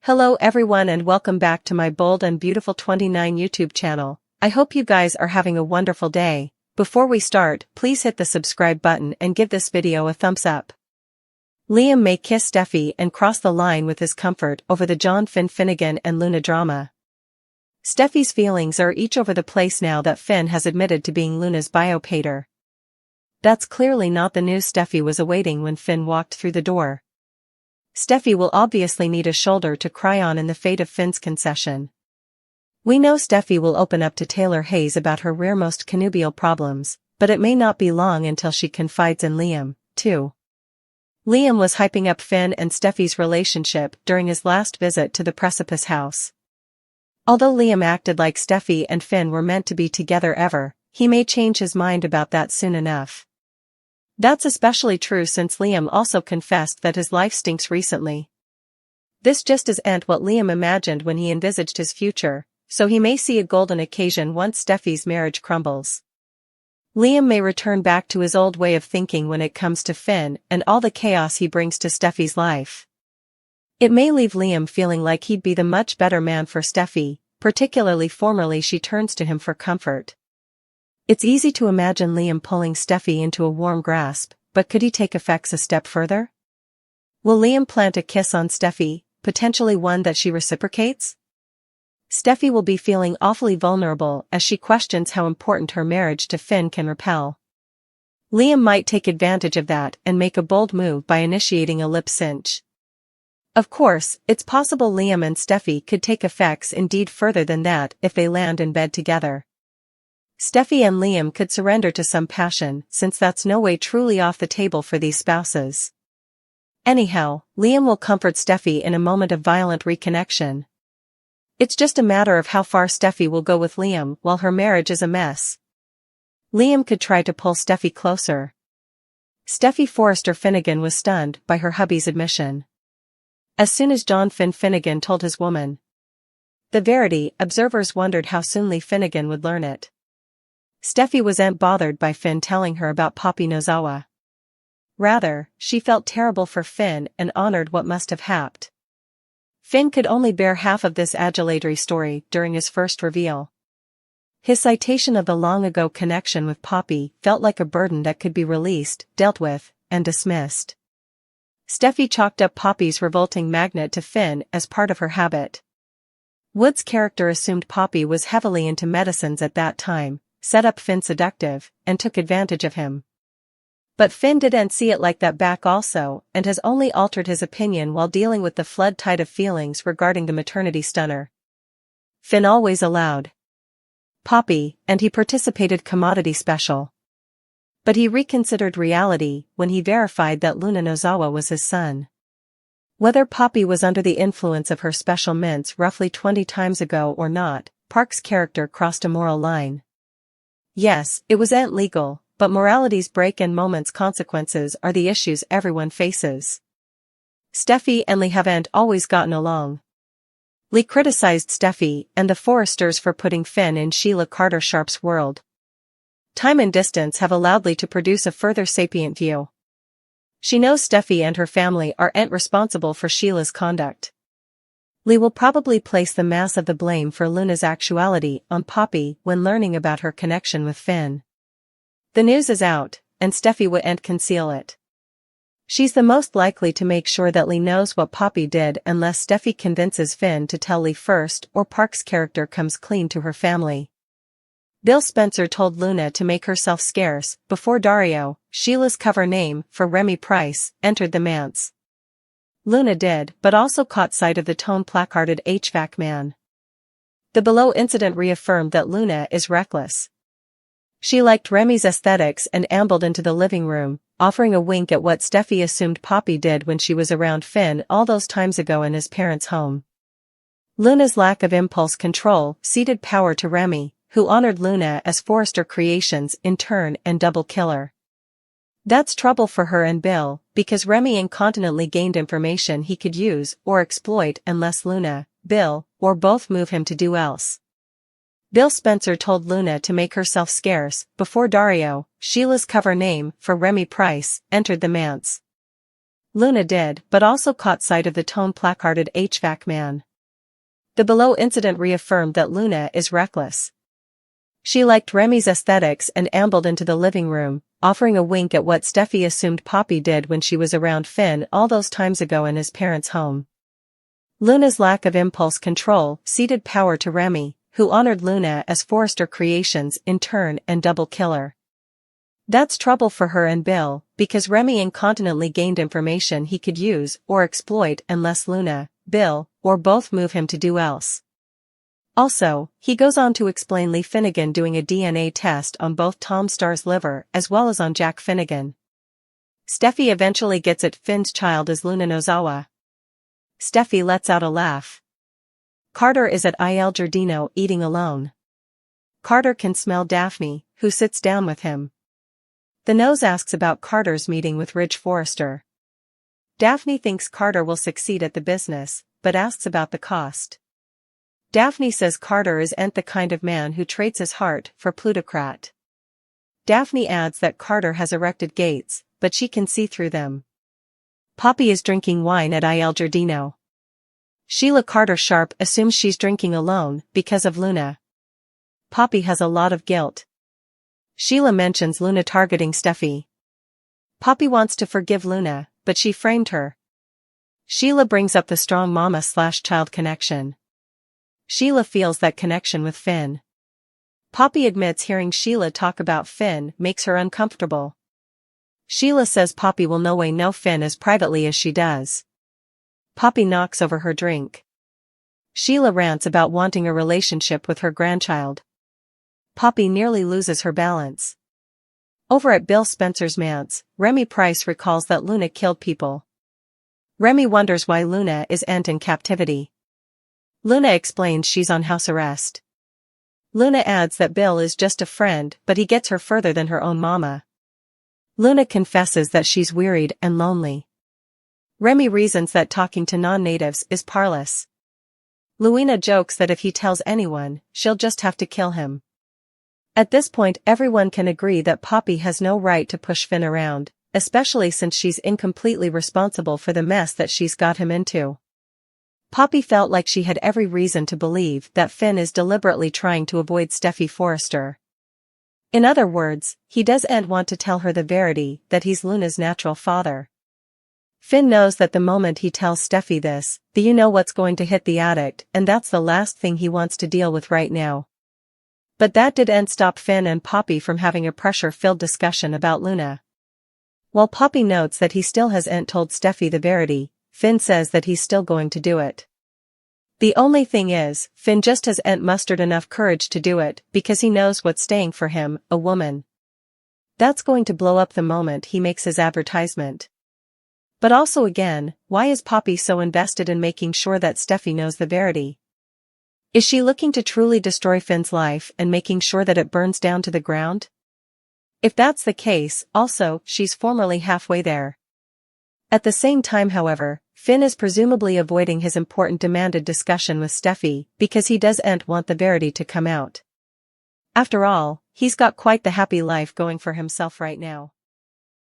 Hello everyone and welcome back to my Bold and Beautiful 29 YouTube channel. I hope you guys are having a wonderful day. Before we start, please hit the subscribe button and give this video a thumbs up. Liam may kiss Steffy and cross the line with his comfort over the John Finnegan and Luna drama. Steffy's feelings are each over the place now that Finn has admitted to being Luna's biopater. That's clearly not the news Steffy was awaiting when Finn walked through the door. Steffy will obviously need a shoulder to cry on in the fate of Finn's concession. We know Steffy will open up to Taylor Hayes about her rearmost connubial problems, but it may not be long until she confides in Liam, too. Liam was hyping up Finn and Steffy's relationship during his last visit to the Precipice house. Although Liam acted like Steffy and Finn were meant to be together ever, he may change his mind about that soon enough. That's especially true since Liam also confessed that his life stinks recently. This just isn't what Liam imagined when he envisaged his future, so he may see a golden occasion once Steffy's marriage crumbles. Liam may return back to his old way of thinking when it comes to Finn and all the chaos he brings to Steffy's life. It may leave Liam feeling like he'd be the much better man for Steffy, particularly formerly she turns to him for comfort. It's easy to imagine Liam pulling Steffy into a warm grasp, but could he take effects a step further? Will Liam plant a kiss on Steffy, potentially one that she reciprocates? Steffy will be feeling awfully vulnerable as she questions how important her marriage to Finn can repel. Liam might take advantage of that and make a bold move by initiating a lip cinch. Of course, it's possible Liam and Steffy could take effects indeed further than that if they land in bed together. Steffy and Liam could surrender to some passion since that's no way truly off the table for these spouses. Anyhow, Liam will comfort Steffy in a moment of violent reconnection. It's just a matter of how far Steffy will go with Liam while her marriage is a mess. Liam could try to pull Steffy closer. Steffy Forrester Finnegan was stunned by her hubby's admission. As soon as John Finnegan told his woman the verity, observers wondered how soon Lee Finnegan would learn it. Steffy wasn't bothered by Finn telling her about Poppy Nozawa. Rather, she felt terrible for Finn and honored what must have happened. Finn could only bear half of this adulatory story during his first reveal. His citation of the long-ago connection with Poppy felt like a burden that could be released, dealt with, and dismissed. Steffy chalked up Poppy's revolting magnet to Finn as part of her habit. Wood's character assumed Poppy was heavily into medicines at that time, set up Finn seductive, and took advantage of him. But Finn didn't see it like that back also, and has only altered his opinion while dealing with the flood tide of feelings regarding the maternity stunner. Finn always allowed Poppy, and he participated commodity special. But he reconsidered reality when he verified that Luna Nozawa was his son. Whether Poppy was under the influence of her special mints roughly 20 times ago or not, Park's character crossed a moral line. Yes, it wasn't legal, but morality's break and moment's consequences are the issues everyone faces. Steffy and Lee haven't always gotten along. Lee criticized Steffy and the Forresters for putting Finn in Sheila Carter Sharp's world. Time and distance have allowed Lee to produce a further sapient view. She knows Steffy and her family aren't responsible for Sheila's conduct. Lee will probably place the mass of the blame for Luna's actuality on Poppy when learning about her connection with Finn. The news is out, and Steffy wouldn't conceal it. She's the most likely to make sure that Lee knows what Poppy did unless Steffy convinces Finn to tell Lee first or Park's character comes clean to her family. Bill Spencer told Luna to make herself scarce before Dario, Sheila's cover name for Remy Price, entered the manse. Luna did, but also caught sight of the tone-placarded HVAC man. The below incident reaffirmed that Luna is reckless. She liked Remy's aesthetics and ambled into the living room, offering a wink at what Steffy assumed Poppy did when she was around Finn all those times ago in his parents' home. Luna's lack of impulse control ceded power to Remy, who honored Luna as Forrester Creations in turn and double killer. That's trouble for her and Bill, because Remy incontinently gained information he could use or exploit unless Luna, Bill, or both move him to do else. Bill Spencer told Luna to make herself scarce before Dario, Sheila's cover name for Remy Price, entered the manse. Luna did, but also caught sight of the tone-placarded HVAC man. The below incident reaffirmed that Luna is reckless. She liked Remy's aesthetics and ambled into the living room, offering a wink at what Steffy assumed Poppy did when she was around Finn all those times ago in his parents' home. Luna's lack of impulse control ceded power to Remy, who honored Luna as Forrester Creations' intern and double killer. That's trouble for her and Bill, because Remy incontinently gained information he could use or exploit unless Luna, Bill, or both move him to do else. Also, he goes on to explain Lee Finnegan doing a DNA test on both Tom Starr's liver as well as on Jack Finnegan. Steffy eventually gets it Finn's child is Luna Nozawa. Steffy lets out a laugh. Carter is at Il Giardino eating alone. Carter can smell Daphne, who sits down with him. The nose asks about Carter's meeting with Ridge Forrester. Daphne thinks Carter will succeed at the business, but asks about the cost. Daphne says Carter isn't the kind of man who trades his heart for plutocrat. Daphne adds that Carter has erected gates, but she can see through them. Poppy is drinking wine at Il Giardino. Sheila Carter Sharp assumes she's drinking alone because of Luna. Poppy has a lot of guilt. Sheila mentions Luna targeting Steffy. Poppy wants to forgive Luna, but she framed her. Sheila brings up the strong mama/child connection. Sheila feels that connection with Finn. Poppy admits hearing Sheila talk about Finn makes her uncomfortable. Sheila says Poppy will no way know Finn as privately as she does. Poppy knocks over her drink. Sheila rants about wanting a relationship with her grandchild. Poppy nearly loses her balance. Over at Bill Spencer's manse, Remy Price recalls that Luna killed people. Remy wonders why Luna isn't in captivity. Luna explains she's on house arrest. Luna adds that Bill is just a friend, but he gets her further than her own mama. Luna confesses that she's wearied and lonely. Remy reasons that talking to non-natives is parlous. Luina jokes that if he tells anyone, she'll just have to kill him. At this point everyone can agree that Poppy has no right to push Finn around, especially since she's incompletely responsible for the mess that she's got him into. Poppy felt like she had every reason to believe that Finn is deliberately trying to avoid Steffy Forrester. In other words, he doesn't want to tell her the verity that he's Luna's natural father. Finn knows that the moment he tells Steffy this, the you know what's going to hit the addict, and that's the last thing he wants to deal with right now. But that didn't stop Finn and Poppy from having a pressure-filled discussion about Luna. While Poppy notes that he still hasn't told Steffy the verity, Finn says that he's still going to do it. The only thing is, Finn just hasn't mustered enough courage to do it because he knows what's staying for him, a woman. That's going to blow up the moment he makes his advertisement. But also again, why is Poppy so invested in making sure that Steffy knows the verity? Is she looking to truly destroy Finn's life and making sure that it burns down to the ground? If that's the case, also, she's formerly halfway there. At the same time, however, Finn is presumably avoiding his important demanded discussion with Steffy because he doesn't want the verity to come out. After all, he's got quite the happy life going for himself right now.